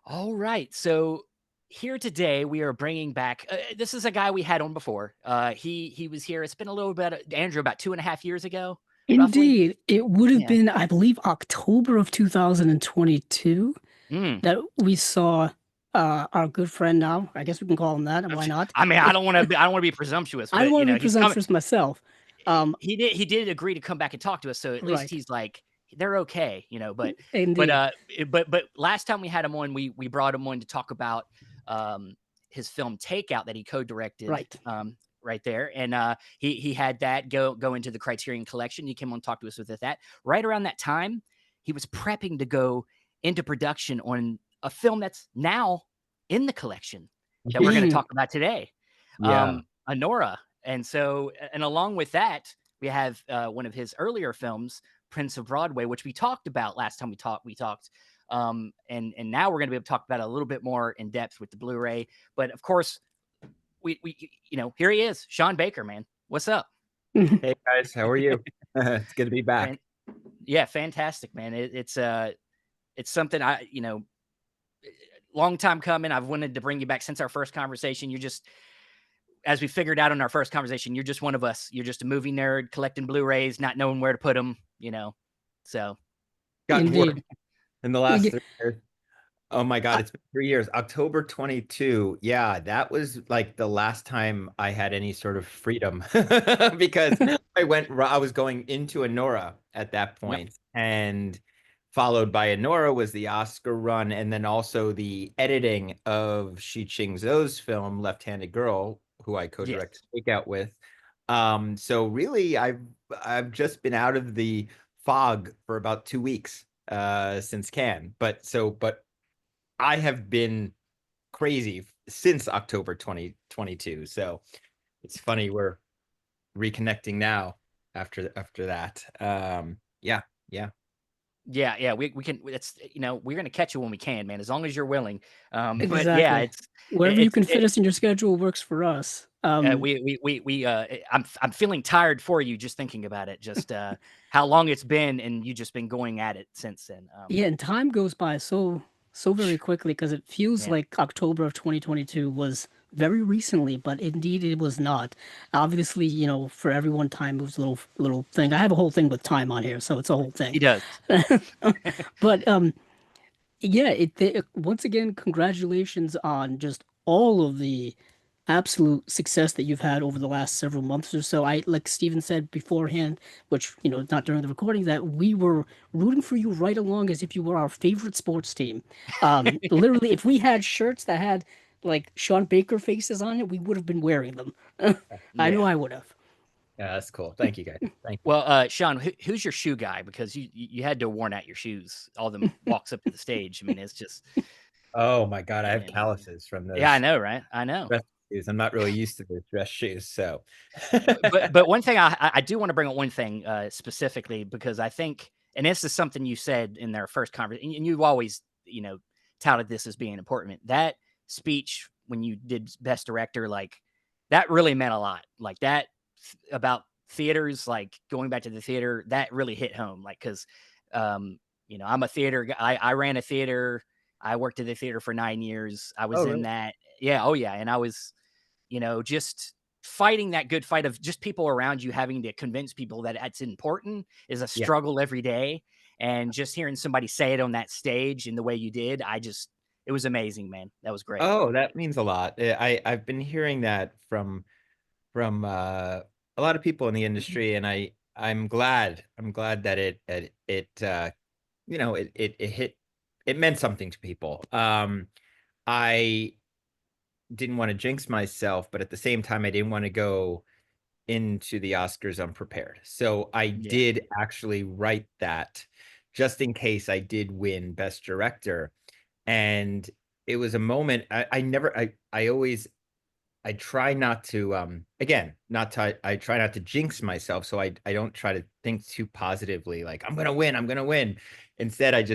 All right. So here today we are bringing back. This is a guy we had on before. He was here. It's been a little bit, Andrew, about 2.5 years ago, roughly. Indeed, it would have Yeah. been, I believe, October of 2022 Mm. that we saw our good friend now. I guess we can call him that, and why not? I mean, I don't want to. I don't want to be presumptuous, I don't but want to be he's coming. presumptuous myself. He did agree to come back and talk to us. So at least Right, he's like they're okay. But indeed. but last time we had him on, we brought him on to talk about um his film Takeout that he co-directed. Right. Right there, and he had that go into the Criterion Collection. He came on and talked to us with that. Right around that time, he was prepping to go into production on a film that's now in the collection that we're going to Mm, talk about today, Yeah. Anora. And so, and along with that, we have one of his earlier films, Prince of Broadway, which we talked about last time we talked. And now we're going to be able to talk about it a little bit more in depth with the Blu-ray. But of course, we here he is, Sean Baker, man. What's up? Hey guys, how are you? It's good to be back. Fan- yeah, fantastic, man. It's something long time coming. I've wanted to bring you back since our first conversation. You're just, as we figured out in our first conversation, you're just one of us. You're just a movie nerd collecting Blu-rays, not knowing where to put them. So Gotten worse indeed. in the We last get- 3 years. Oh my God, uh, it's been 3 years. October 22. Yeah, that was like the last time I had any sort of freedom because I was going into Anora at that yep, point, and followed by Anora was the Oscar run, and then also the editing of Shi Ching-zhou's film Left-Handed Girl, who I yes, co-directed Takeout with. So really, I've just been out of the fog for about 2 weeks since Cannes. But I have been crazy since October 2022. So it's funny we're reconnecting now after that. Yeah, yeah. yeah. We can. It's we're gonna catch you when we can, man. As long as you're willing. But yeah, exactly. Wherever you it's can fit us in your schedule works for us. I'm feeling tired for you just thinking about it. Just how long it's been, and you just been going at it since then. Yeah, and time goes by so very quickly because it feels Man, like October of 2022 was very recently, but indeed it was not. Obviously, for everyone, time moves a little thing. I have a whole thing with time on here, so it's a whole he thing. does. But yeah, once again, congratulations on just all of the absolute success that you've had over the last several months or so. Like Steven said beforehand, which, not during the recording, that we were rooting for you right along as if you were our favorite sports team. Literally, if we had shirts that had like Sean Baker faces on it, we would have been wearing them. I know Yeah. I would have. Yeah, that's cool. Thank you guys. Thank you. Well, Sean, who's your shoe guy? Because you had to have worn out your shoes. All them walks up to the stage. I mean, it's just Oh my God, I have you know. calluses from Yeah, I those know, right? I know. dress shoes. I'm not really used to those dress shoes, so But one thing I do want to bring up one thing specifically because I think, and this is something you said in their first conversation, and you've always touted this as being important. That speech when you did Best Director, like that really meant a lot. Like that about theaters, like going back to the theater, that really hit home. Like because I'm a theater guy. I ran a theater. I worked at the theater for 9 years. I Oh, was in really? that. Yeah. Oh yeah. And I was just fighting that good fight of just people around you having to convince people that it's important is a Yeah. struggle every day. And just hearing somebody say it on that stage in the way you did, it was amazing, man. That was great. Oh, that means a lot. I've been hearing that from a lot of people in the industry, and I'm glad that it hit, it meant something to people. I didn't want to jinx myself, but at the same time, I didn't want to go into the Oscars unprepared. So I Yeah. did actually write that just in case I did win Best Director. And it was a moment I never I always I try not to again, not to I try not to jinx myself. So I don't try to think too positively, like I'm gonna win, I'm gonna win. Instead, I'm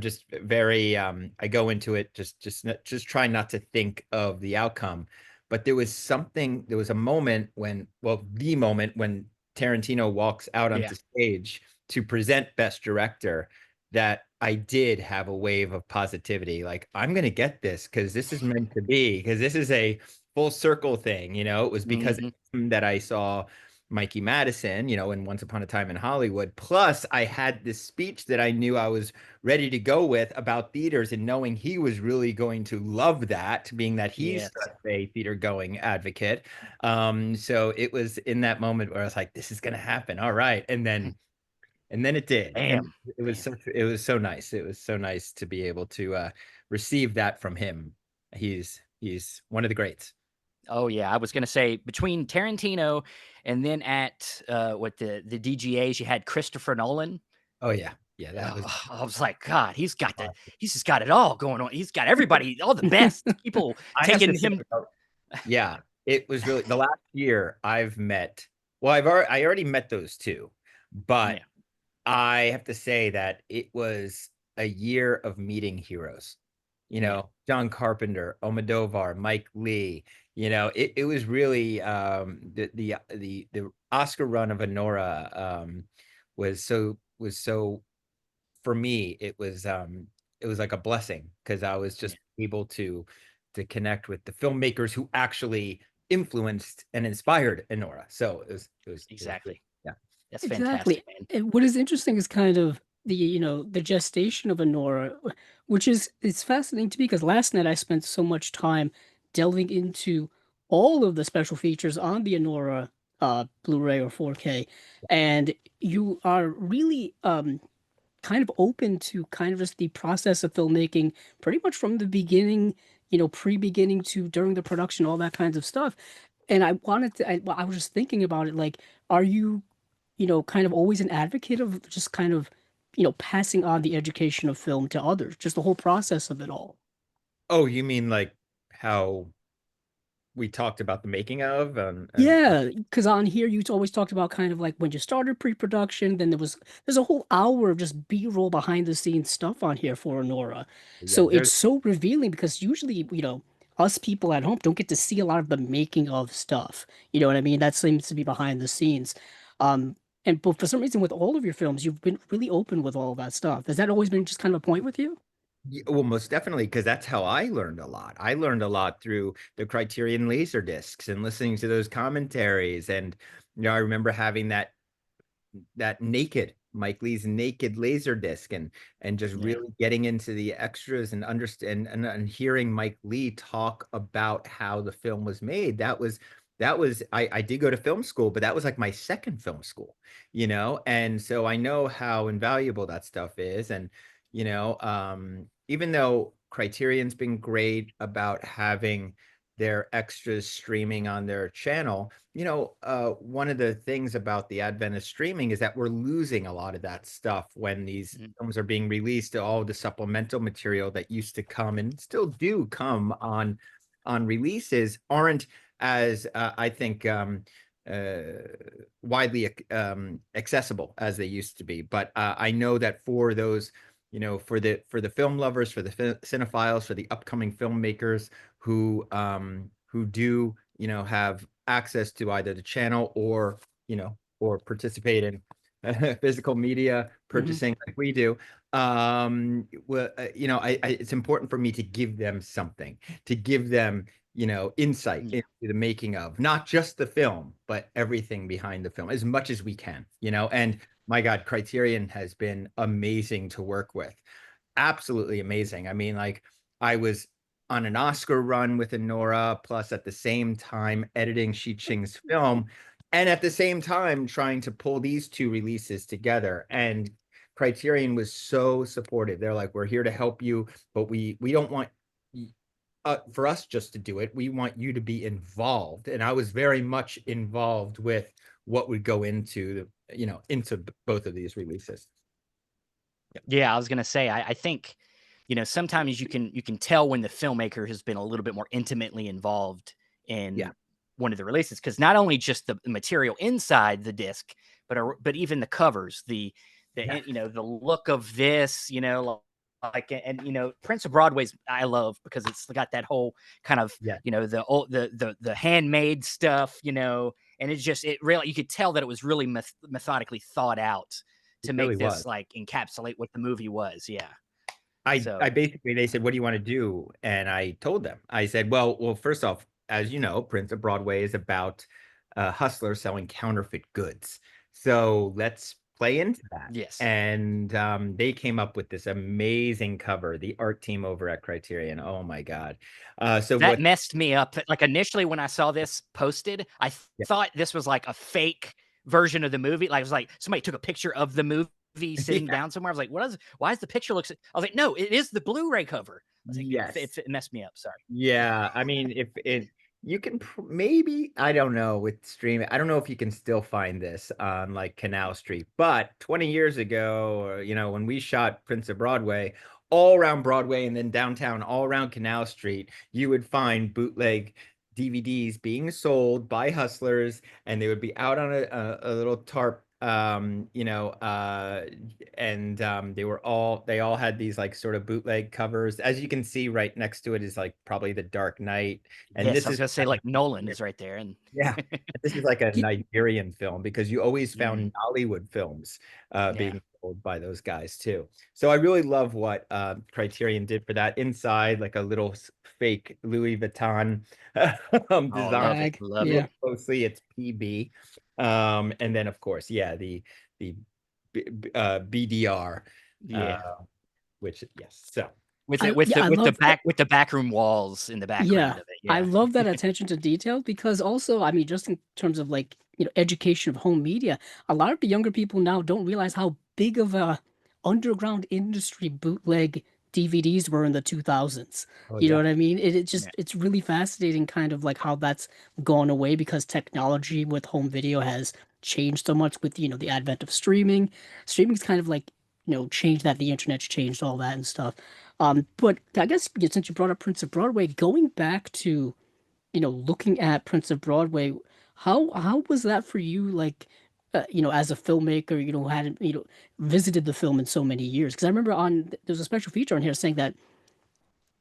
just very I go into it just trying not to think of the outcome. But there was a moment when, well, the moment when Tarantino walks out Yeah. onto stage to present Best Director, that I did have a wave of positivity. Like, I'm going to get this because this is meant to be, because this is a full circle thing. It was because Mhm. that I saw Mikey Madison, in Once Upon a Time in Hollywood. Plus, I had this speech that I knew I was ready to go with about theaters, and knowing he was really going to love that, being that he's Yes. a theater going advocate. So it was in that moment where I was like, this is going to happen. All right. And then it did. And Bam. it was Bam. so nice. It was so nice to be able to receive that from him. He's one of the greats. Oh yeah, I was gonna say between Tarantino and then at what the DGAs, you had Christopher Nolan. Oh yeah. Yeah, that was I was like, God, he's just got it all going on. He's got everybody, all the best people I have to taking say, him. yeah, it was really the last year I've met. Well, I already met those two, but Yeah, I have to say that it was a year of meeting heroes. yeah, John Carpenter, Almodovar, Mike Lee. It was really the Oscar run of Anora was so for me. It was like a blessing because I was yeah, just able to connect with the filmmakers who actually influenced and inspired Anora. So it was good. exactly. Yeah. That's Exactly. fantastic, man. And what is interesting is kind of the gestation of Anora, which is it's fascinating to me because last night I spent so much time delving into all of the special features on the Anora Blu-ray or 4K, and you are really kind of open to kind of just the process of filmmaking pretty much from the beginning, pre-beginning to during the production, all that kinds of stuff. And I was just thinking about it, like, are you, kind of always an advocate of just kind of, passing on the education of film to others, just the whole process of it all? Oh, you mean like how we talked about the making of and Yeah, because on here you always talked about kind of like when you started pre-production, then there's a whole hour of just B-roll behind the scenes stuff on here for Honora. yeah, So it's so revealing because usually, us people at home don't get to see a lot of the making of stuff. You know what I mean? That seems to be behind the scenes. Um, but for some reason with all of your films, you've been really open with all of that stuff. Has that always been just kind of a point with you? yeah, well, most definitely, because that's how I learned a lot. I learned a lot through the Criterion laser discs and listening to those commentaries. And I remember having that naked Mike Lee's naked laser disc and just Yeah, really getting into the extras and understand and hearing Mike Lee talk about how the film was made. I did go to film school, but that was like my second film school. And so I know how invaluable that stuff is. And even though Criterion's been great about having their extras streaming on their channel, one of the things about the advent of streaming is that we're losing a lot of that stuff when these mhm, films are being released. All the supplemental material that used to come and still do come on releases aren't as I think uh, widely accessible as they used to be. But I know that for those, for the film lovers, for the cinephiles, for the upcoming filmmakers who do have access to either the channel or participate in physical media Hmm. purchasing like we do. Well, it's important for me to give them something, to give them insight yeah, into the making of not just the film but everything behind the film as much as we can. And my God, Criterion has been amazing to work with, absolutely amazing. I mean, like, I was on an Oscar run with Anora, plus at the same time editing Shi Ching's film, and at the same time trying to pull these two releases together. And Criterion was so supportive. They're like, "We're here to help you, but we don't want for us just to do it. We want you to be involved." And I was very much involved with what would go into both of these releases. yeah. I was gonna say, I think, sometimes you can tell when the filmmaker has been a little bit more intimately involved Yeah, in one of the releases because not only just the material inside the disc, but even the covers, yeah, the look of this, like and Prince of Broadway's I love because it's got that whole kind of yeah. the old the handmade stuff, and it really you could tell that it was really methodically thought out to really make was. this like encapsulate what the movie was. Yeah. I So basically, they said, "What do you want to do?" And I told them. I said, "Well, first off, as you know, Prince of Broadway is about hustlers selling counterfeit goods. So let's play into that." yes. And they came up with this amazing cover. The art team over at Criterion. Oh my God! So That what? messed me up. Like initially when I saw this posted, I Yeah, thought this was like a fake version of the movie. Like it was like somebody took a picture of the movie sitting yeah, down somewhere. I was like, why is the picture looks I was like, no, it is the Blu-ray cover. I was like, yes. it messed me up. Sorry. Yeah, I mean, if it you can maybe, I don't know, with streaming, I don't know if you can still find this on like Canal Street, but 20 years ago, or, when we shot Prince of Broadway, all around Broadway and then downtown, all around Canal Street, you would find bootleg DVDs being sold by hustlers, and they would be out on a little tarp, and they all had these like sort of bootleg covers. As you can see, right next to it is like probably The Dark Knight, and Yes, this I was is gonna say like Nolan is right there. And yeah, this is like a Ye- Nigerian film, because you always mm, found Hollywood films yeah. being sold by those guys too. So I really love what Criterion did for that. Inside, like a little fake Louis Vuitton Oh, design. love it. Bag. Love it. Yeah. Look closely, it's PB. And then of course, yeah, the BDR, uh, Yeah. which yes. So With I yeah, I with the love backroom walls in the yeah. background of it. I Yeah. love that attention to detail because also, I mean, just in terms of like, education of home media, a lot of the younger people now don't realize how big of a underground industry bootleg DVDs were in the 2000s. oh You know yeah, what I mean? It Yeah. just it's really fascinating kind of like how that's gone away because technology with home video has changed so much with, the advent of streaming. Streaming's kind of like, changed that, the internet's changed all that and stuff. But I guess since you brought up Prince of Broadway, going back to, looking at Prince of Broadway, how was that for you? Like, as a filmmaker, who hadn't, visited the film in so many years. Because I remember there's a special feature on here saying that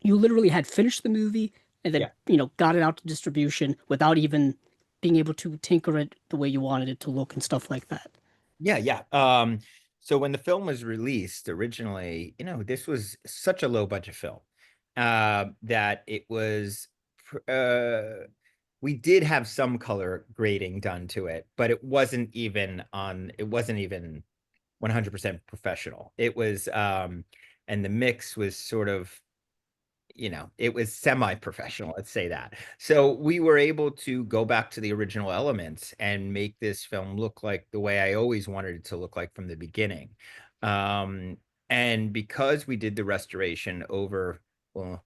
you literally had finished the movie and then, yeah. got it out to distribution without even being able to tinker it the way you wanted it to look and stuff like that. Yeah, yeah. So when the film was released originally, this was such a low budget film, that it was, we did have some color grading done to it, but it wasn't even 100% professional. It was, and the mix was sort of, it was semi-professional, let's say that. So we were able to go back to the original elements and make this film look like the way I always wanted it to look like from the beginning. Um, and because we did the restoration over, well,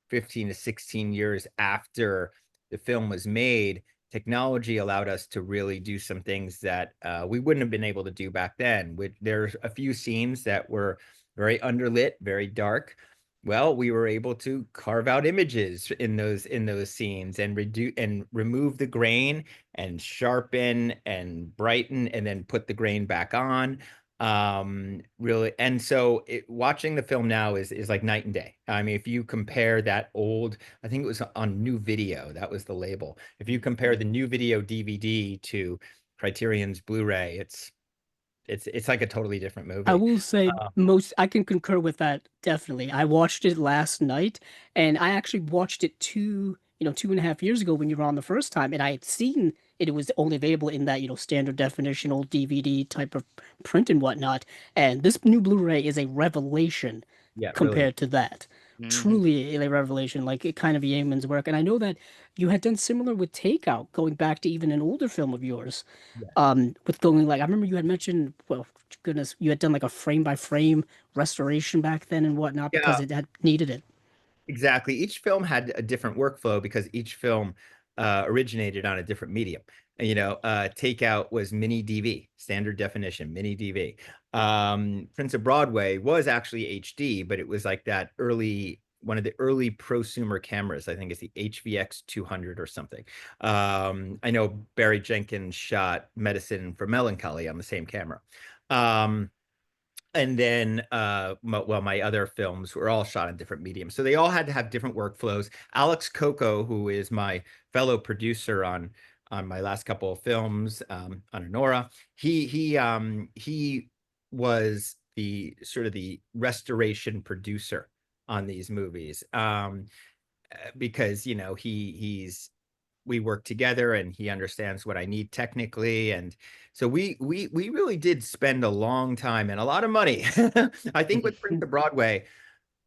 15 to 16 years after the film was made, technology allowed us to really do some things that we wouldn't have been able to do back then. There's a few scenes that were very underlit, very dark. Well, we were able to carve out images in those scenes and reduce and remove the grain and sharpen and brighten and then put the grain back on. Really, and so watching the film now is like night and day. I mean, if you compare that old, I think it was on New Video, that was the label. If you compare the New Video DVD to Criterion's Blu-ray, it's like a totally different I movie. will say Uh, I can concur with that definitely. I watched it last night and I actually watched it 2.5 years ago when you were on the first time and I had seen it was only available in that, standard definition old DVD type of print and whatnot. And this new Blu-ray is a revelation yeah, really. compared to that. Hmm. Truly a revelation, like it kind of yeoman's work. And I know that you had done similar with Takeout, going back to even an older film of yours Yeah. with going like I remember you had mentioned, well, goodness, you had done like a frame by frame restoration back then and whatnot because Yeah, it had needed it. exactly. Each film had a different workflow because each film originated on a different medium. Takeout was mini DV, standard definition, mini DV. Prince of Broadway was actually HD, but it was like one of the early prosumer cameras. I think it's the HVX 200 or something. I know Barry Jenkins shot Medicine for Melancholy on the same camera. And then my other films were all shot in different mediums, so they all had to have different workflows. Alex Coco, who is my fellow producer on my last couple of films, on Anora, he was the sort of the restoration producer on these movies. Because we work together and he understands what I need technically. And so we really did spend a long time and a lot of money. I think with Prince of Broadway,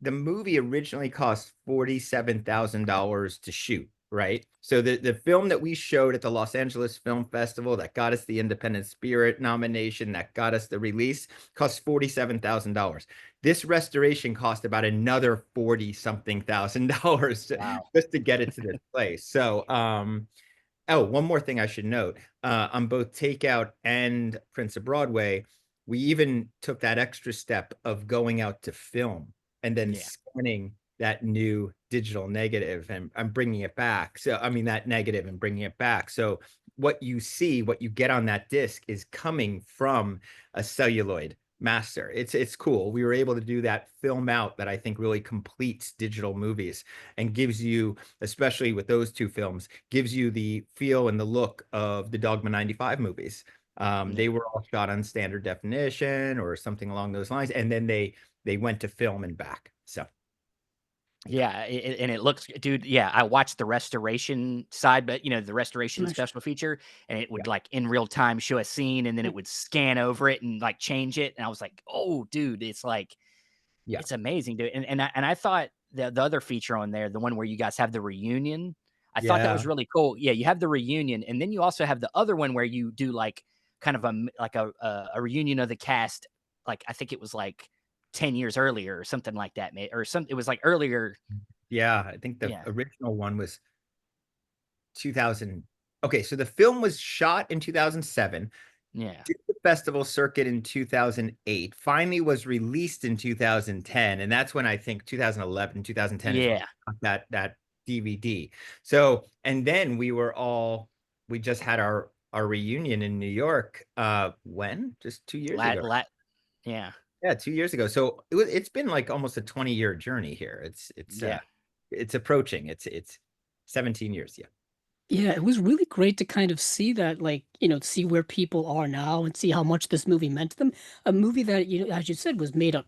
the movie originally cost $47,000 to shoot, right? So the film that we showed at the Los Angeles Film Festival that got us the Independent Spirit nomination, that got us the release, cost $47,000. This restoration cost about another 40 something thousand dollars Wow. just to get it to this place. So oh, one more thing I should note. On both Takeout and Prince of Broadway, we even took that extra step of going out to film and then Yeah. scanning that new digital negative, and I'm bringing it back. So, I mean, that negative and bringing it back. So what you see, what you get on that disc is coming from a celluloid master. It's cool. We were able to do that film out that I think really completes digital movies and gives you, especially with those two films, gives you the feel and the look of the Dogma 95 movies. Yeah. They were all shot on standard definition or something along those lines, and then they went to film and back. So Yeah, and it looks, dude. Yeah, I watched the restoration side, but the restoration Nice. special feature, and it yeah, would like in real time show a scene, and then Mm. it would scan over it and like change it, and I was like, oh, dude, it's like yeah, it's amazing, dude. And I thought the other feature on there, the one where you guys have the reunion, I thought that yeah. was really cool. Yeah, you have the reunion, and then you also have the other one where you do like kind of a reunion of the cast. Like I think it was like 10 years earlier or something like that, or some. It was like earlier. Yeah, I think the Yeah, original one was 2000. Okay, so the film was shot in 2007, yeah, did the festival circuit in 2008, finally was released in 2010, and that's when I think 2011, 2010 is when yeah. we got that DVD. So, and then we just had our reunion in New York, when? Just 2 years Lat, ago. lat. Yeah, Yeah, 2 years ago. So it's been like almost a 20-year journey here. yeah. It's approaching. It's 17 years. Yeah. Yeah, it was really great to kind of see that, like, see where people are now and see how much this movie meant to them. A movie that, as you said, was made up,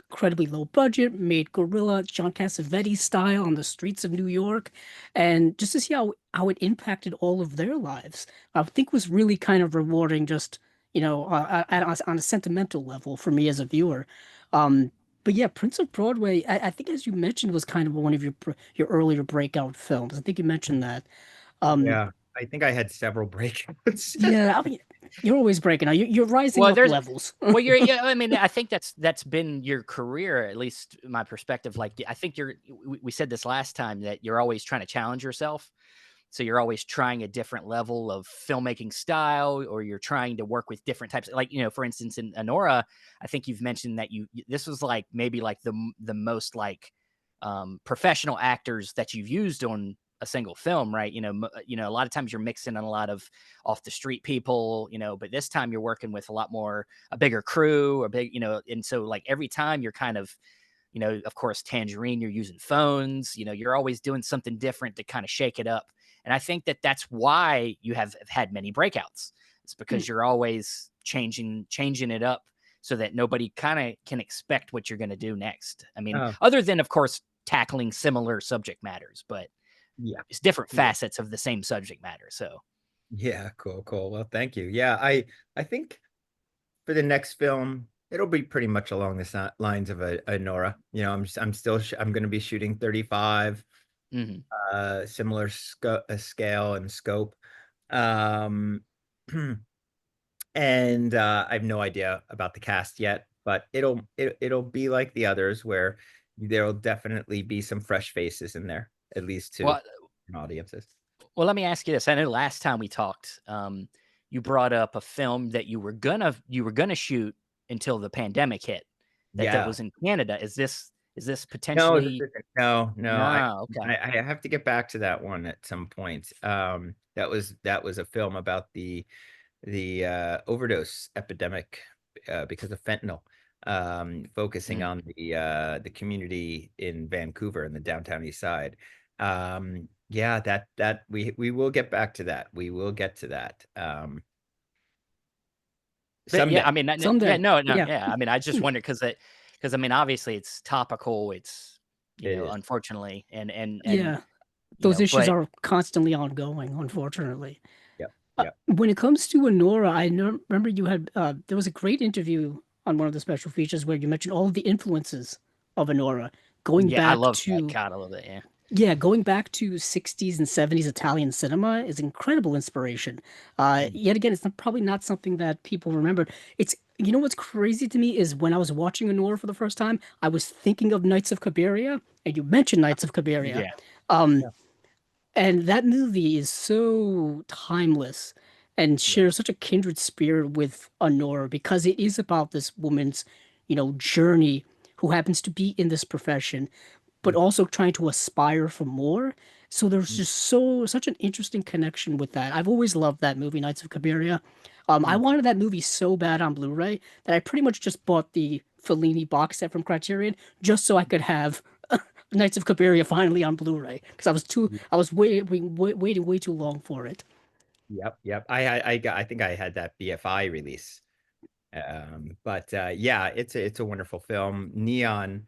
incredibly low budget, made guerrilla John Cassavetes style on the streets of New York, and just to see how it impacted all of their lives, I think was really kind of rewarding. Just on a sentimental level for me as a viewer. Um, but yeah, Prince of Broadway, I think as you mentioned, was kind of one of your earlier breakout films. I think you mentioned that. Um, Yeah. I think I had several breakouts. yeah, I mean, you're always breaking out. You're rising Well, up there's levels. well, you're yeah, I mean, I think that's been your career, at least my perspective. Like, I think we said this last time that you're always trying to challenge yourself. So you're always trying a different level of filmmaking style, or you're trying to work with different types. Like, for instance, in Anora, I think you've mentioned that this was like maybe like the most like professional actors that you've used on a single film, right? A lot of times you're mixing in a lot of off the street people, but this time you're working with a bigger crew, a big, and so like every time you're kind of, of course, Tangerine, you're using phones, you're always doing something different to kind of shake it up. And I think that that's why you have had many breakouts. It's Mm, because you're always changing it up so that nobody kind of can expect what you're going to do next. I mean, Oh, other than, of course, tackling similar subject matters, but yeah. it's different Yeah. facets of the same subject matter. So, Yeah, cool, cool. Well, thank you. Yeah, I think for the next film, it'll be pretty much along the lines of a Nora. I'm going to be shooting 35, mhm. similar scale and scope. Um, and I have no idea about the cast yet, but it'll be like the others where there'll definitely be some fresh faces in there, at least to Well, audiences. well, let me ask you this. I know last time we talked, you brought up a film that you were gonna shoot until the pandemic hit. That Yeah. was in Canada. Is this No, potentially? no. No, okay. I have to get back to that one at some point. That was a film about the overdose epidemic because of fentanyl, focusing Mm. on the community in Vancouver in the downtown east side. Yeah, that we will get back to that. We will get to that. But yeah, Someday. I mean, yeah, Someday. no, Yeah. yeah. I mean, I just wonder because I mean, obviously, it's topical. It's It is. unfortunately, and Yeah. Those issues but are constantly ongoing, unfortunately. Yep. Yep. When it comes to Anora, remember you had there was a great interview on one of the special features where you mentioned all of the influences of Anora, going yeah, I back love that. to God, I love it. Yeah. going back to 60s and 70s Italian cinema is incredible inspiration. Mm. Yet again, it's probably not something that people remember. It's you know what's crazy to me is when I was watching Anora for the first time, I was thinking of Knights of Cabiria, and you mentioned Knights of Cabiria. Yeah. Um, Yeah. and that movie is so timeless and Yeah. shares such a kindred spirit with Honora because it is about this woman's, journey who happens to be in this profession, but Mm. also trying to aspire for more. So there's Mm. just such an interesting connection with that. I've always loved that movie, Knights of Cabiria. I Mm. wanted that movie so bad on Blu-ray that I pretty much just bought the Fellini box set from Criterion just so I could have Knights of Cabiria finally on Blu-ray because I was waiting way too long for it. Yep. Yep. I think I had that BFI release. But yeah, it's a wonderful film. Neon.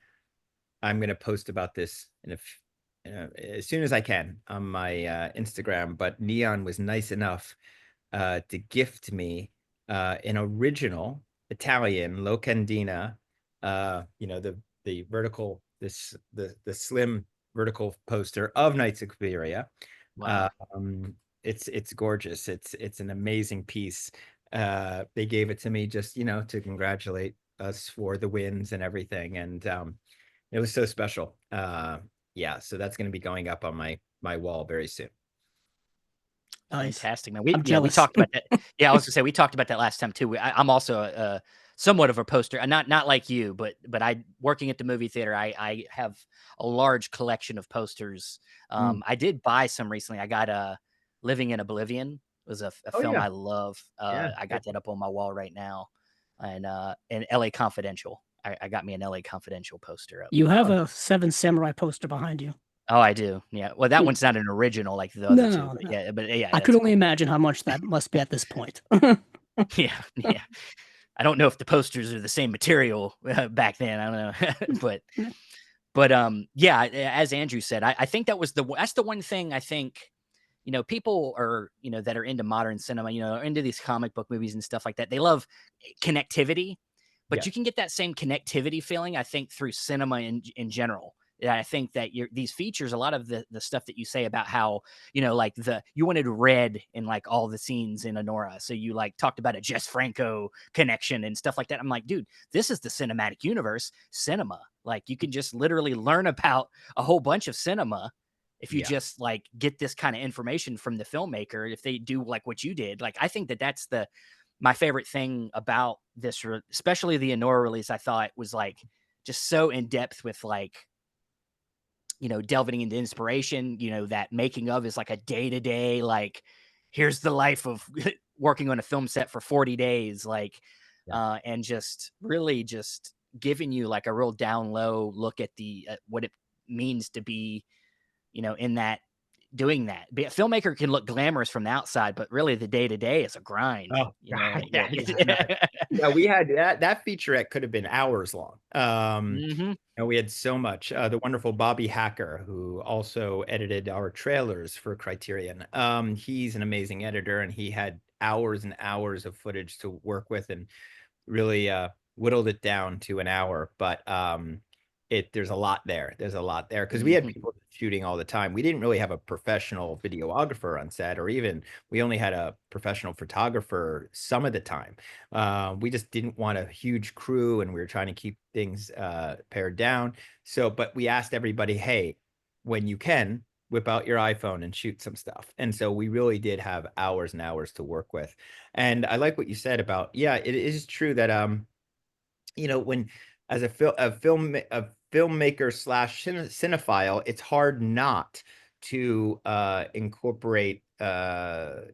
I'm gonna post about this as soon as I can on my Instagram. But Neon was nice enough to gift me an original Italian locandina. The vertical the slim vertical poster of Knights of Cabiria. Wow. It's gorgeous. It's an amazing piece. They gave it to me just to congratulate us for the wins and everything, and it was so special. Yeah, so that's going to be going up on my wall very soon. Nice. Fantastic, man. I'm We jealous. talked about that. Yeah, I was gonna say we talked about that last time too. I'm also somewhat of a poster, and not like you, but I working at the movie theater. I have a large collection of posters. Mm. I did buy some recently. I got Living in Oblivion was a Oh film yeah, I love. yeah. I got that up on my wall right now, and L.A. Confidential. I got me an L.A. Confidential poster up. You have Oh, a Seven Samurai poster behind you. Oh, I do. Yeah. Well, that Mm. one's not an original like the other two, No, no. but yeah, I could that's only cool. imagine how much that must be at this point. Yeah, yeah. I don't know if the posters are the same material back then. I don't know, but yeah. As Andrew said, I think that's the one thing I think people are that are into modern cinema, are into these comic book movies and stuff like that. They love connectivity, but you yes, can get that same connectivity feeling, I think, through cinema in general. Yeah, I think that these features, a lot of the stuff that you say about how, like you wanted red in like all the scenes in Anora. So you like talked about a Jess Franco connection and stuff like that. I'm like, dude, this is the cinematic universe, cinema. Like you can just literally learn about a whole bunch of cinema if you yeah, just like get this kind of information from the filmmaker, if they do like what you did. Like I think that that's my favorite thing about this, especially the Anora release. I thought was like just so in depth with like delving into inspiration. That making of is like a day-to-day, like here's the life of working on a film set for 40 days, like yeah. and just really just giving you like a real down low look at the what it means to be in that doing that. A filmmaker can look glamorous from the outside, but really the day to day is a grind. Oh God, yeah, Like yeah. No, yeah, we had that featurette could have been hours long. hmm And we had so much. The wonderful Bobby Hacker, who also edited our trailers for Criterion. He's an amazing editor, and he had hours and hours of footage to work with, and really whittled it down to an hour. But there's a lot there. There's a lot there because we had hmm people shooting all the time. We didn't really have a professional videographer on set, or even we only had a professional photographer some of the time. We just didn't want a huge crew, and we were trying to keep things pared down. So, but we asked everybody, hey, when you can, whip out your iPhone and shoot some stuff. And so we really did have hours and hours to work with. And I like what you said about, yeah, it is true that when as a filmmaker slash cinephile, it's hard not to incorporate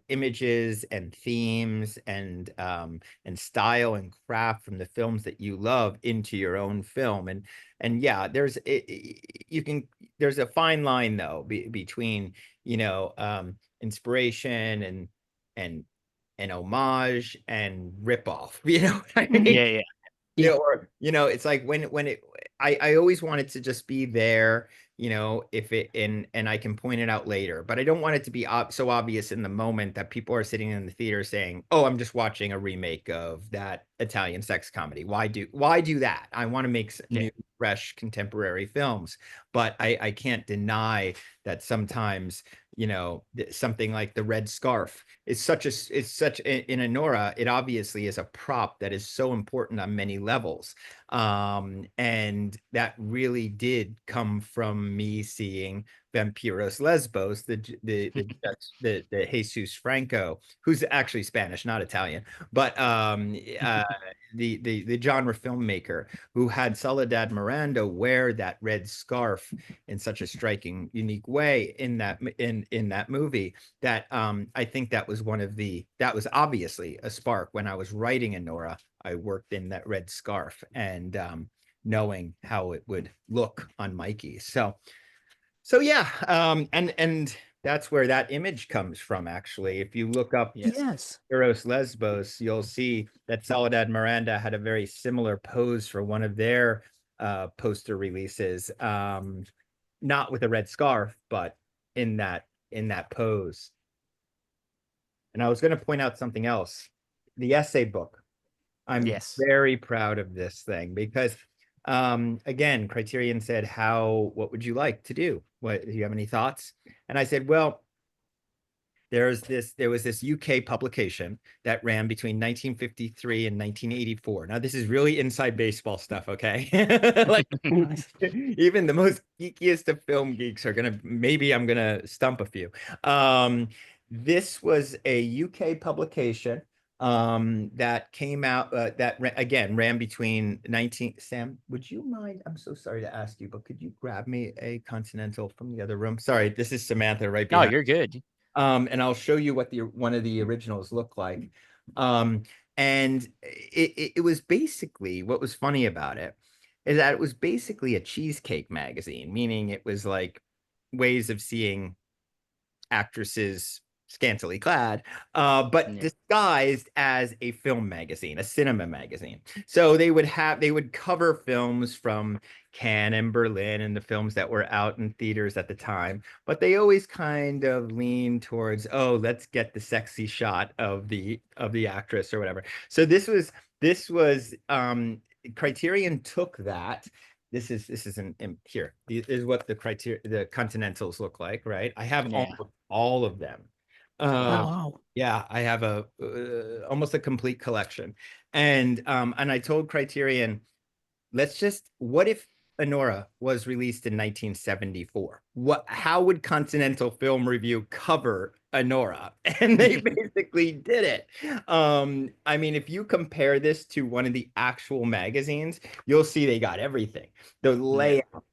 images and themes and style and craft from the films that you love into your own film. And yeah, there's a fine line though between inspiration and an homage and ripoff. You know what I mean? Yeah, yeah. You Yeah. know, or it's like when it I always want it to just be there, if it and I can point it out later, but I don't want it to be so obvious in the moment that people are sitting in the theater saying, "Oh, I'm just watching a remake of that Italian sex comedy. Why do that? I want to make Yeah. new, fresh, contemporary films." But I can't deny that sometimes, something like the red scarf is in Anora, it obviously is a prop that is so important on many levels. And that really did come from me seeing Vampiros Lesbos, the Jesus Franco, who's actually Spanish, not Italian, but the genre filmmaker who had Soledad Miranda wear that red scarf in such a striking, unique way in that movie, that I think that was obviously a spark. When I was writing Anora, I worked in that red scarf, and knowing how it would look on Mikey. So yeah, and that's where that image comes from. Actually, if you look up Yes. Eros Lesbos, you'll see that Soledad Miranda had a very similar pose for one of their poster releases. Not with a red scarf, but in that pose. And I was going to point out something else. The essay book. I'm Yes. very proud of this thing because, again, Criterion said, what would you like to do? Do you have any thoughts? And I said, well, there was this UK publication that ran between 1953 and 1984. Now, this is really inside baseball stuff, okay? Like, Nice. even the most geekiest of film geeks maybe I'm gonna stump a few. This was a UK publication that came out, that again ran between 19. Sam, would you mind? I'm so sorry to ask you, but could you grab me a Continental from the other room? Sorry, this is Samantha right No, behind. you're good. And I'll show you what one of the originals look like. And it was basically, what was funny about it is that it was basically a cheesecake magazine, meaning it was like ways of seeing actresses scantily clad, but Yeah. disguised as a film magazine, a cinema magazine. So they would cover films from Cannes and Berlin and the films that were out in theaters at the time, but they always kind of lean towards, oh, let's get the sexy shot of the actress or whatever. So this was Criterion took that. This is here. This is what the Continentals look like, right? I have Yeah. all of them. Wow. Yeah, I have almost a complete collection. And I told Criterion, what if Anora was released in 1974? How would Continental Film Review cover Anora? And they basically did it. I mean, if you compare this to one of the actual magazines, you'll see they got everything. The layout,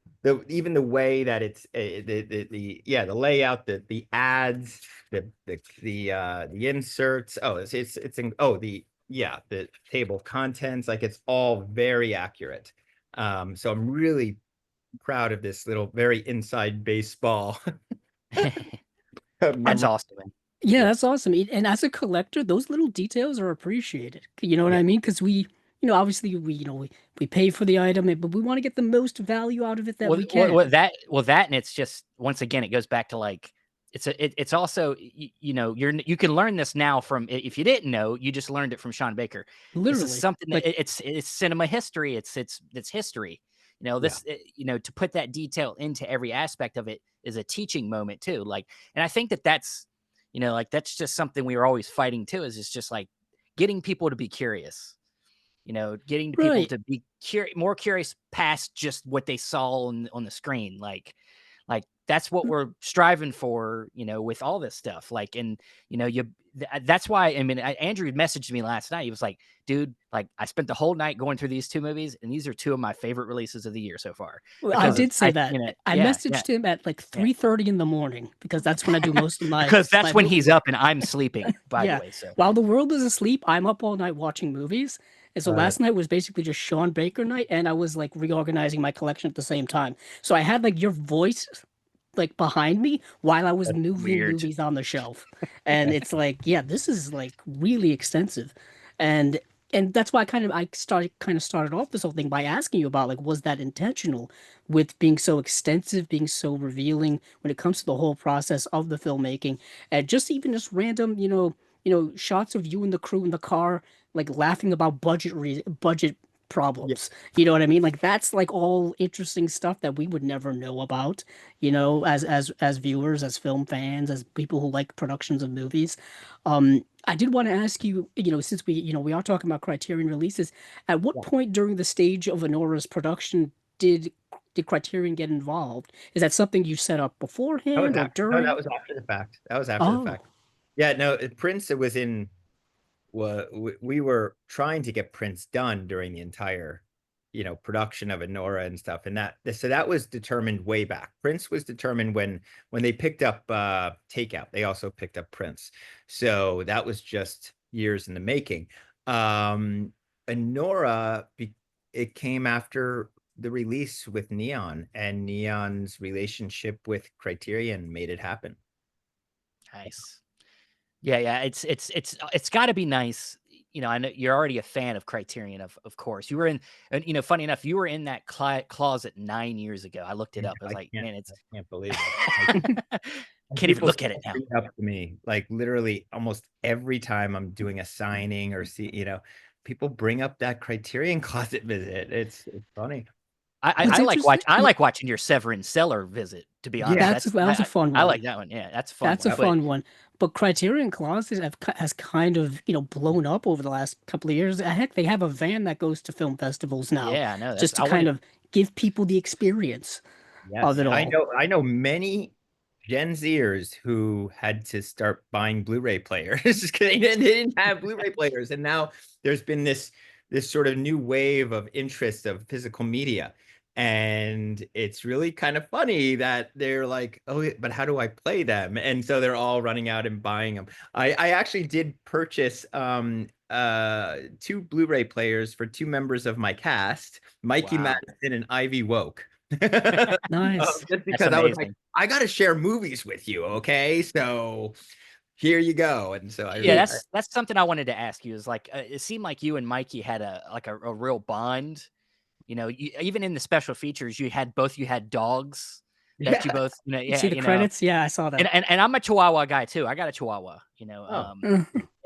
even the way that it's the layout, the ads, the inserts. Oh, the table of contents, like it's all very accurate. So I'm really proud of this little very inside baseball. That's awesome, man. Yeah, that's awesome. And as a collector, those little details are appreciated. You know what Yeah. I mean? Because obviously we pay for the item, but we want to get the most value out of it that we can. That, and it's just, once again, it goes back to like, it's also, you can learn this now from, if you didn't know, you just learned it from Sean Baker. This is Literally. something that Like, it's cinema history. It's history. To put that detail into every aspect of it is a teaching moment too. Like, and I think that's, like, that's just something we were always fighting too, is it's just like getting people to be curious, getting people right. to be more curious past just what they saw on the screen. Like that's what we're striving for, with all this stuff. Like, and that's why, I mean, Andrew messaged me last night. He was like, dude, like, I spent the whole night going through these two movies, and these are two of my favorite releases of the year so far. Well, I Because did say that. I yeah, messaged him at like yeah. 3:30 in the morning because that's when I do most of my Because that's my when movie he's work. up and I'm sleeping, by the Yeah. way. So While the world is asleep, I'm up all night watching movies. And so All right. last night was basically just Sean Baker night, and I was like reorganizing my collection at the same time. So I had like your voice like behind me while I was That's moving Weird. movies on the shelf. And it's like, yeah, this is like really extensive. And that's why I started off this whole thing by asking you about like, was that intentional with being so extensive, being so revealing when it comes to the whole process of the filmmaking, and just even just random, shots of you and the crew in the car, like laughing about budget yeah. problems. You know what I mean? Like that's like all interesting stuff that we would never know about, as viewers, as film fans, as people who like productions of movies. I did want to ask you, since we are talking about Criterion releases, at what Yeah. point during the stage of Anora's production did Criterion get involved? Is that something you set up That was beforehand or after. No, that during? was after the fact. That was after the Oh, fact. Yeah, no, Prince. It was in. We were trying to get Prince done during the entire, production of Anora and stuff, and that was determined way back. Prince was determined when they picked up Takeout. They also picked up Prince, so that was just years in the making. Anora, it came after the release with Neon, and Neon's relationship with Criterion made it happen. Nice. Yeah. It's got to be nice. I know you're already a fan of Criterion, of course. You were in, and funny enough, you were in that closet 9 years ago. I looked it up. I was like, man, I it's can't believe it. can't even People look at still it now. bring it up to me, like literally almost every time I'm doing a signing or people bring up that Criterion Closet visit. It's funny. what's interesting? I like watching your Severin Cellar visit. To be honest, Yeah, That was a fun I one. like that one. Yeah, that's a fun That's one. a But fun one. But Criterion Closet has kind of, blown up over the last couple of years. Heck, they have a van that goes to film festivals now, yeah, no, that's just to I kind wanted. of give people the experience of yes, it all. I know many Gen Zers who had to start buying Blu-ray players because they didn't have Blu-ray players, and now there's been this sort of new wave of interest of physical media. And it's really kind of funny that they're like, oh, but how do I play them? And so they're all running out and buying them. I actually did purchase two Blu-ray players for two members of my cast, Mikey Wow, Madison and Ivy Woke. Nice. Just that's because I was like, amazing. I got to share movies with you, okay? So here you go. And so I Yeah, really, It, that's something I wanted to ask you. Is like it seemed like you and Mikey had a real bond. Even in the special features, you had dogs that you yeah. both, you see the credits? Yeah, I saw that. and I'm a Chihuahua guy too. I got a Chihuahua. Oh,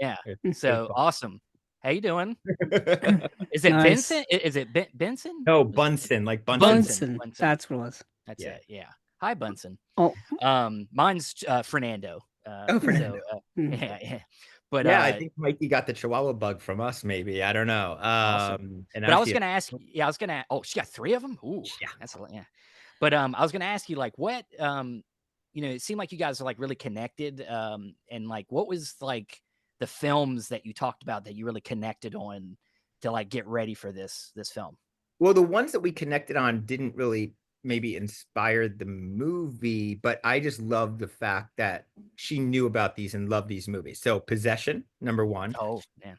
Yeah. good So awesome. How you doing? call. Is it Nice. Vincent? Is it Benson? No, Is it Bunsen, like Bunsen. Bunsen? Bunsen. Bunsen. That's what it was. That's Yeah. it. Yeah. Hi, Bunsen. Oh, Mine's Fernando. Oh, So Fernando. hmm. yeah. But Yeah, I think Mikey got the Chihuahua bug from us, maybe. I don't know. awesome. And But now I was she, gonna ask. Yeah, I was gonna. Oh, she got three of them. Ooh, yeah. that's a lot. Yeah. But I was gonna ask you like what it seemed like you guys are like really connected. And like what was like the films that you talked about that you really connected on to like get ready for this film? Well, the ones that we connected on didn't really maybe inspire the movie, but I just love the fact that she knew about these and loved these movies. So Possession, number one. Oh man,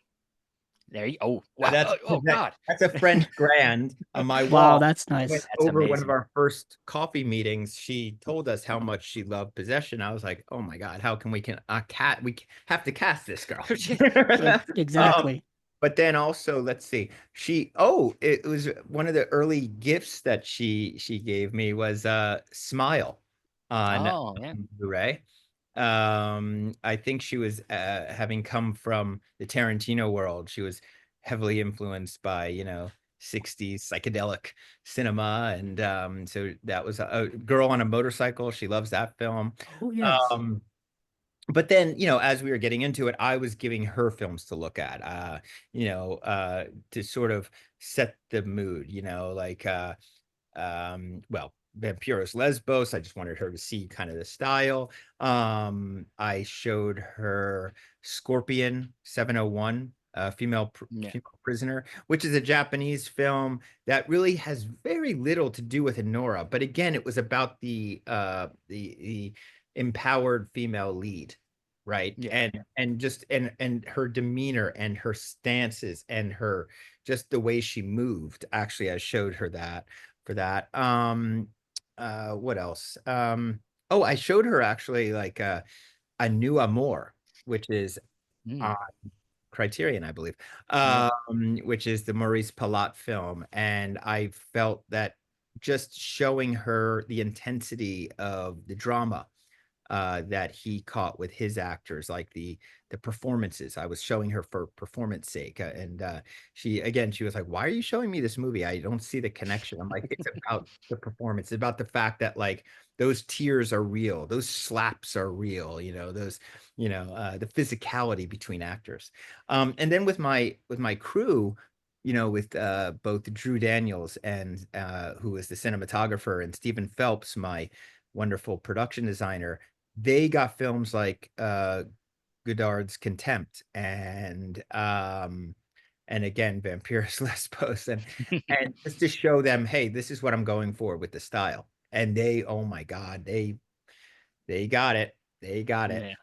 there you. Oh Now, wow. Oh God, that's a French grand on my Wow, wall. that's Went nice. that's over one of amazing. our first coffee meetings. She told us how much she loved Possession. I was like, oh my God, how can we have to cast this girl. um, Exactly. but then also, let's see, it was one of the early gifts that she gave me was Smile on Oh yeah. Blu-ray. I think she was having come from the Tarantino world. She was heavily influenced by 60s psychedelic cinema, and so that was a Girl on a Motorcycle. She loves that film. Oh, yes. um but then, as we were getting into it, I was giving her films to look at, to sort of set the mood, like well, Vampiros Lesbos. I just wanted her to see kind of the style. I showed her Scorpion 701, Yeah. female prisoner, which is a Japanese film that really has very little to do with Anora. But again, it was about the empowered female lead, right? Yeah. And just and her demeanor and her stances and her just the way she moved. Actually, I showed her that for that. What else? Oh, I showed her actually like a new Amor, which is Mm, on Criterion, I believe, yeah. which is the Maurice Palat film. And I felt that just showing her the intensity of the drama that he caught with his actors, like the performances. I was showing her for performance sake, and she was like, "Why are you showing me this movie? I don't see the connection." I'm like, "It's about the performance. It's about the fact that like those tears are real, those slaps are real. Those, the physicality between actors." And then with my crew. With both Drew Daniels and who is the cinematographer, and Stephen Phelps, my wonderful production designer, they got films like Godard's Contempt and again Vampiros Lesbos and just to show them, hey, this is what I'm going for with the style. And they, oh my God, they got it. They got it. Yeah.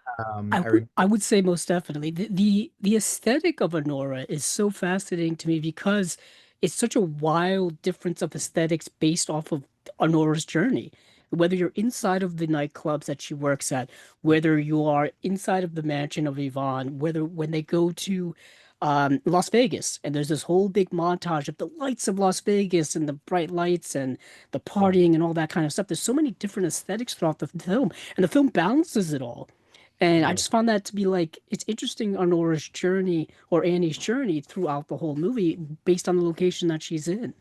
I would say most definitely the aesthetic of Anora is so fascinating to me because it's such a wild difference of aesthetics based off of Anora's journey. Whether you're inside of the nightclubs that she works at, whether you are inside of the mansion of Yvonne, whether when they go to Las Vegas and there's this whole big montage of the lights of Las Vegas and the bright lights and the Yeah, partying and all that kind of stuff. There's so many different aesthetics throughout the film, and the film balances it all. And I yeah. just found that to be like, it's interesting on Nora's journey or Annie's journey throughout the whole movie based on the location that she's in.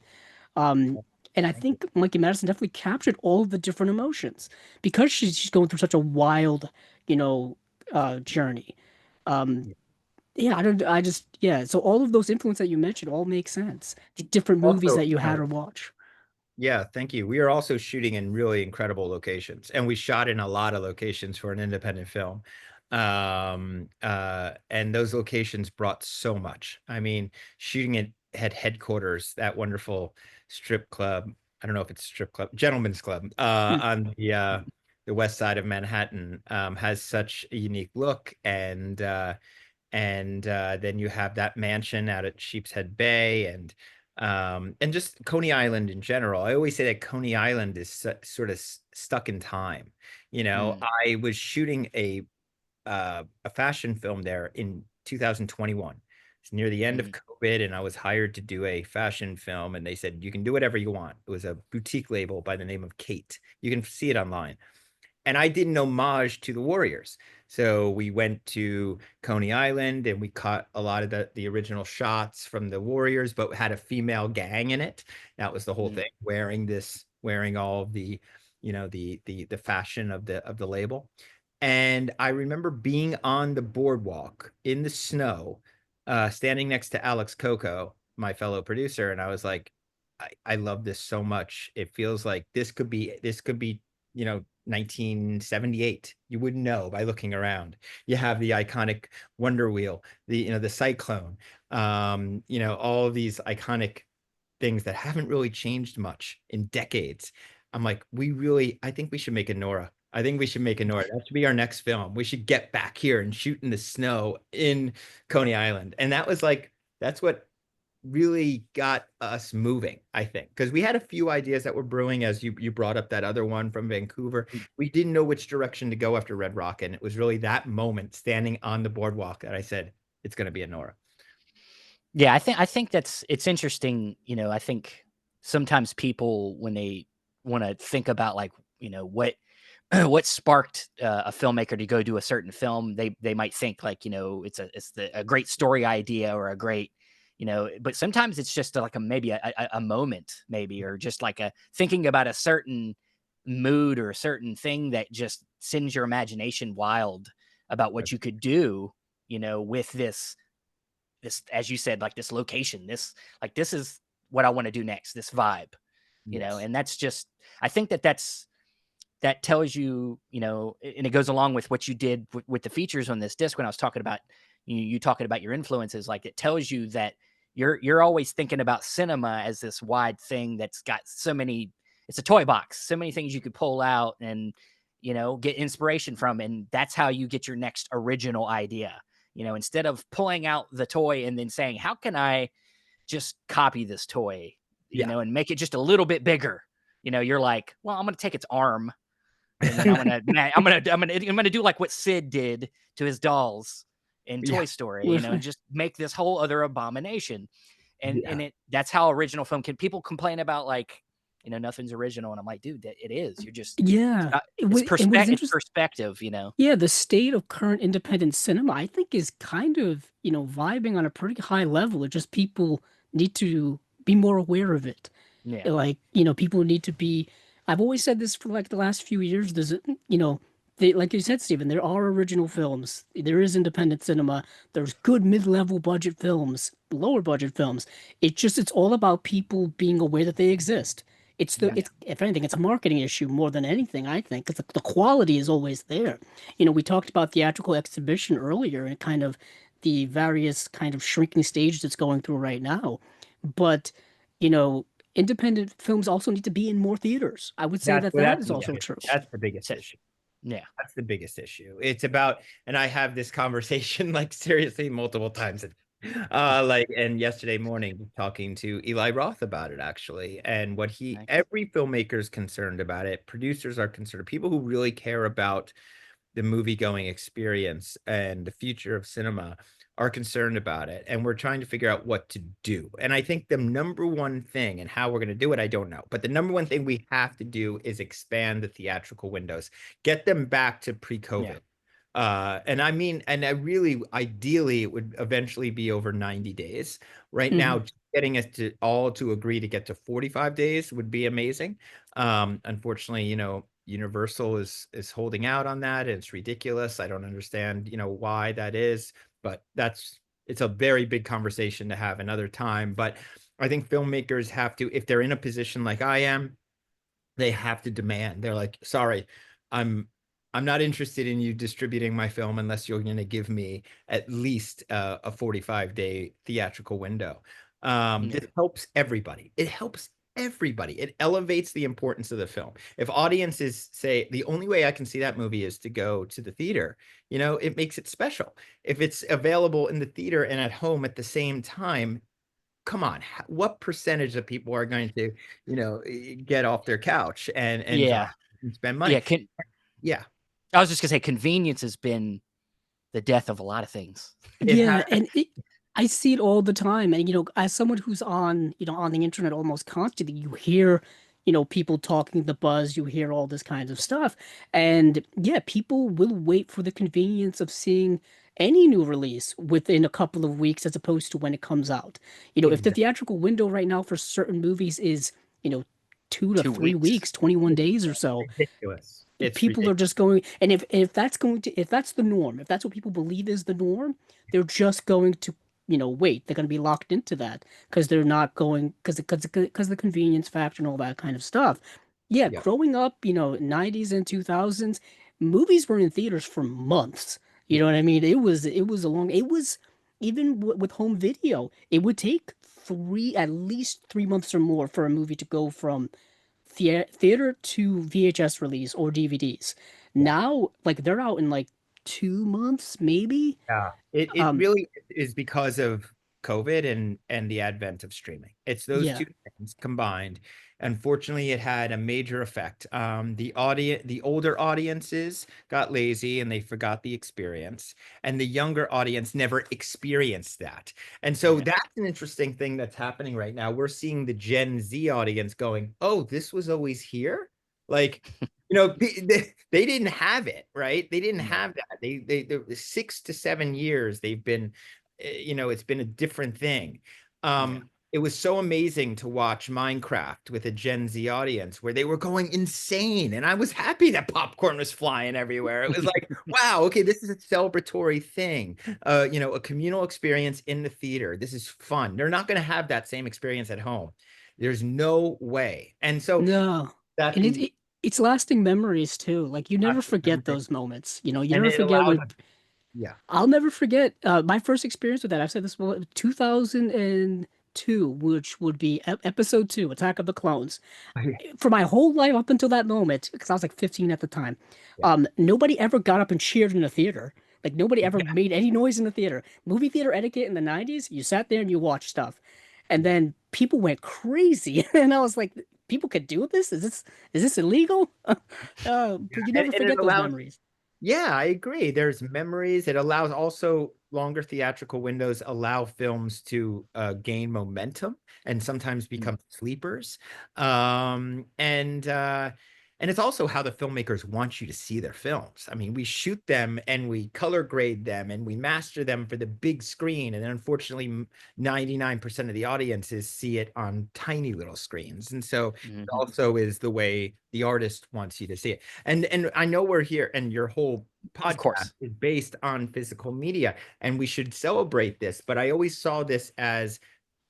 Um, and I Thank you. think Mikey Madison definitely captured all of the different emotions because she's going through such a wild, you know, journey. Um, Yeah. yeah, yeah. So all of those influences that you mentioned all make sense. The different movies Also, that you had her watch. yeah, thank you. We are also shooting in really incredible locations, and we shot in a lot of locations for an independent film. And those locations brought so much. I mean, shooting it at headquarters, that wonderful strip club. I don't know if it's strip club, gentlemen's club, Hmm. on the west side of Manhattan, has such a unique look, and then you have that mansion out at Sheepshead Bay, and just Coney Island in general. I always say that Coney Island is sort of stuck in time. Mm, I was shooting a fashion film there in 2021. It's near the end of mm, COVID, and I was hired to do a fashion film, and they said you can do whatever you want. It was a boutique label by the name of Kate. You can see it online, and I did an homage to the Warriors. So we went to Coney Island and we caught a lot of the original shots from the Warriors, but had a female gang in it. That was the whole mm, thing, wearing all of the fashion of the label. And I remember being on the boardwalk in the snow, standing next to Alex Coco, my fellow producer, and I was like, I love this so much. It feels like this could be 1978. You wouldn't know by looking around. You have the iconic Wonder Wheel, the Cyclone, all of these iconic things that haven't really changed much in decades. I'm like, I think we should make a Nora. I think we should make a Nora. That should be our next film. We should get back here and shoot in the snow in Coney Island. And that's what really got us moving, I think, because we had a few ideas that were brewing, as you brought up that other one from Vancouver. mm. We didn't know which direction to go after Red Rock, and it was really that moment standing on the boardwalk that I said it's going to be a Nora. Yeah, I think it's interesting. I think sometimes people when they want to think about like what what sparked a filmmaker to go do a certain film, they might think like a great story idea or a great but sometimes it's just like maybe a moment maybe or just like a thinking about a certain mood or a certain thing that just sends your imagination wild about what you could do with this, as you said, like this location, this is what I want to do next, this vibe, Yes. and that's just, I think that tells you, and it goes along with what you did with the features on this disc when I was talking about you talking about your influences, like it tells you that you're always thinking about cinema as this wide thing that's got so many, it's a toy box, so many things you could pull out and get inspiration from, and that's how you get your next original idea. Instead of pulling out the toy and then saying, how can I just copy this toy, Yeah. and make it just a little bit bigger. You're like, well, I'm going to take its arm, and then I'm gonna do like what Sid did to his dolls in Toy Yeah. Story, you know, and just make this whole other abomination. And Yeah. that's how original film can. People complain about like, you know, nothing's original, and I'm like, dude, it is. You're just Yeah. it's And what is it's interesting, perspective, you know. yeah, the state of current independent cinema, I think, is kind of, vibing on a pretty high level. It just people need to be more aware of it. Yeah, Like, people need to be. I've always said this for like the last few years. Like you said, Stephen, there are original films. There is independent cinema. There's good mid-level budget films, lower budget films. It's all about people being aware that they exist. Yeah. It's if anything, it's a marketing issue more than anything, I think, because the quality is always there. We talked about theatrical exhibition earlier and kind of the various kind of shrinking stages it's going through right now. But, you know, independent films also need to be in more theaters. I would say That's that well, that that's is the yeah. also biggest, true. that's the biggest So, issue. yeah, That's the biggest issue. It's about, and I have this conversation like seriously multiple times. Like, and yesterday morning talking to Eli Roth about it actually, and what nice. every filmmaker is concerned about it. Producers are concerned. People who really care about the movie going experience and the future of cinema are concerned about it, and we're trying to figure out what to do. And I think the number one thing, and how we're going to do it, I don't know, but the number one thing we have to do is expand the theatrical windows, get them back to pre-COVID. And I mean, and I really, ideally, it would eventually be over 90 days. Right Hmm. now, getting us to all to agree to get to 45 days would be amazing. Unfortunately, Universal is holding out on that. And it's ridiculous. I don't understand, why that is, but it's a very big conversation to have another time. But I think filmmakers have to, if they're in a position like I am, they have to demand. They're like, sorry, I'm I'm not interested in you distributing my film unless you're going to give me at least a 45-day theatrical window. Yeah. This helps everybody. It helps everybody. It elevates the importance of the film. If audiences say the only way I can see that movie is to go to the theater, it makes it special. If it's available in the theater and at home at the same time, come on, what percentage of people are going to, get off their couch and drive Yeah. and spend money? Yeah. Yeah, I was just gonna say convenience has been the death of a lot of things. it has. Yeah, and I see it all the time. And as someone who's on the internet almost constantly, you hear, people talking the buzz, you hear all this kinds of stuff. And yeah, people will wait for the convenience of seeing any new release within a couple of weeks as opposed to when it comes out. If the Exactly. theatrical window right now for certain movies is, 2 to 3 weeks,2 weeks. 21 days or so, Ridiculous. It's people are ridiculous. just going, and if that's the norm, if that's what people believe is the norm, they're just going to wait. They're going to be locked into that because they're not going because the convenience factor and all that kind of stuff. Yeah, Yeah. growing up, 90s and 2000s, movies were in theaters for months. You know what I mean? It was even with home video, it would take at least 3 months or more for a movie to go from theater to VHS release or DVDs. Yeah. Now, like they're out in like 2 months, maybe. Yeah, it Um, really is because of COVID and the advent of streaming. It's those yeah, two things combined. Unfortunately, it had a major effect. The older audiences got lazy and they forgot the experience, and the younger audience never experienced that. And so Yeah. that's an interesting thing that's happening right now. We're seeing the Gen Z audience going, "Oh, this was always here." Like, they didn't have it, right? They didn't Yeah. have that. They 6 to 7 years they've been, it's been a different thing. Yeah. It was so amazing to watch Minecraft with a Gen Z audience where they were going insane, and I was happy that popcorn was flying everywhere. It was like, wow, okay, this is a celebratory thing, a communal experience in the theater. This is fun. They're not going to have that same experience at home. There's no way, and so no, that and it's lasting memories too. Like you never lasting forget memory, those moments. You and never it forget allows when. us, yeah. I'll never forget my first experience with that. I've said this before, 2002, which would be episode 2, Attack of the Clones. For my whole life up until that moment, because I was like 15 at the time, Yeah. nobody ever got up and cheered in the theater. Like nobody ever made any noise in the theater. Movie theater etiquette in the 90s, you sat there and you watched stuff. And then people went crazy. And I was like, people could do this? Is this illegal? But you never and it forget those allows memories. Yeah, I agree. There's memories. It allows also longer theatrical windows allow films to gain momentum and sometimes become sleepers. And it's also how the filmmakers want you to see their films. I mean, we shoot them and we color grade them and we master them for the big screen. And then unfortunately, 99% of the audiences see it on tiny little screens. And so it also is the way the artist wants you to see it. And I know we're here and your whole Of course. podcast is based on physical media, and we should celebrate this, but I always saw this as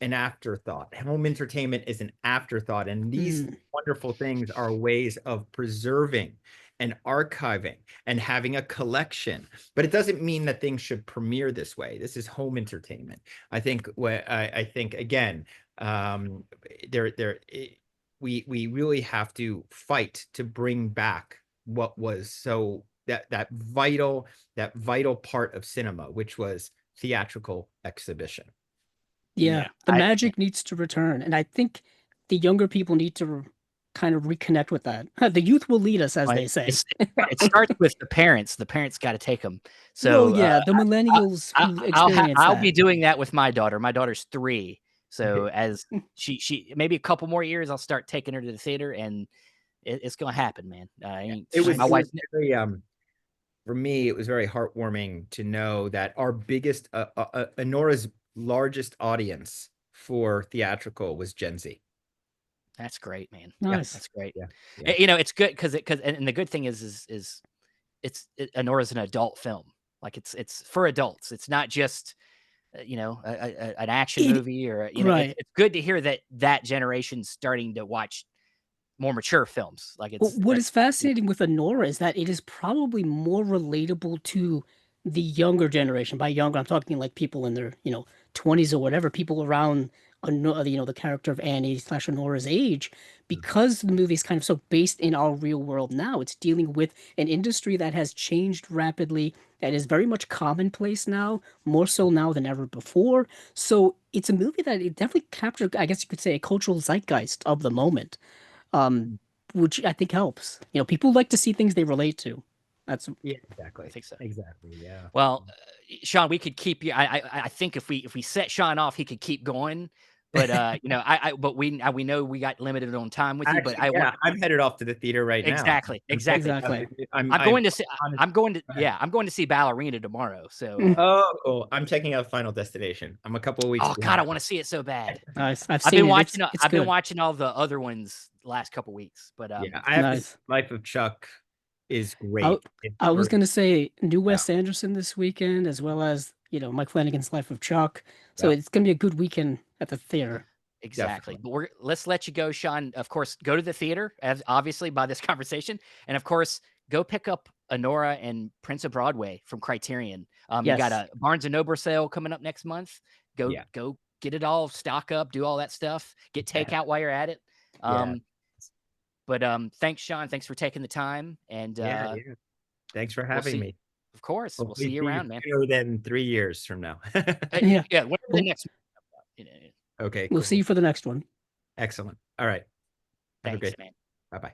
an afterthought. Home entertainment is an afterthought, and these wonderful things are ways of preserving and archiving and having a collection. But it doesn't mean that things should premiere this way. This is home entertainment. I think I think again, we really have to fight to bring back what was so that vital part of cinema, which was theatrical exhibition. Yeah, the magic needs to return, and I think the younger people need to kind of reconnect with that. The youth will lead us, as they say. It starts with the parents. The parents got to take them. So well, yeah, the millennials who experience I'll that. be doing that with my daughter. My daughter's 3, so as she maybe a couple more years, I'll start taking her to the theater, and it's gonna happen, man. It was my wife. Very, for me, it was very heartwarming to know that our biggest, Anora's largest audience for theatrical was Gen Z. That's great, man. Nice. That's great. Yeah. You know, it's good because and the good thing is Anora's an adult film. Like it's for adults. It's not just you know an action movie or you know. Right. It's good to hear that generation's starting to watch more mature films. Like Well, what is fascinating with Anora is that it is probably more relatable to the younger generation. By younger, I'm talking like people in their 20s or whatever, people around the character of Annie / Anora's age, because the movie is kind of so based in our real world now. It's dealing with an industry that has changed rapidly, that is very much commonplace now, more so now than ever before. So it's a movie that it definitely captured, I guess you could say, a cultural zeitgeist of the moment. Which I think helps. People like to see things they relate to. Yeah, exactly. I think so. Exactly. Yeah. Well, Sean, we could keep you. I think if we set Sean off, he could keep going. But but we know we got limited on time with you. But I'm headed off to the theater right now. Exactly. I'm going to see Ballerina tomorrow. So I'm checking out Final Destination. I'm a couple of weeks. Oh God, I want to see it so bad. Nice. I've been watching. I've been watching all the other ones the last couple weeks. But yeah, I have this Life of Chuck is great. I was gonna say new Wes Anderson this weekend, as well as Mike Flanagan's Life of Chuck. So it's gonna be a good weekend at the theater. Exactly. But let's let you go, Sean. Of course, go to the theater, as obviously by this conversation, and of course, go pick up Anora and Prince of Broadway from Criterion. You got a Barnes and Noble sale coming up next month. Go get it all, stock up, do all that stuff. Get takeout while you're at it. But thanks, Sean. Thanks for taking the time. And thanks for having me. Of course, we'll see you around, man. Sooner than 3 years from now. Whatever the next. Okay. We'll see you for the next one. Excellent. All right. Thanks, man. Bye-bye.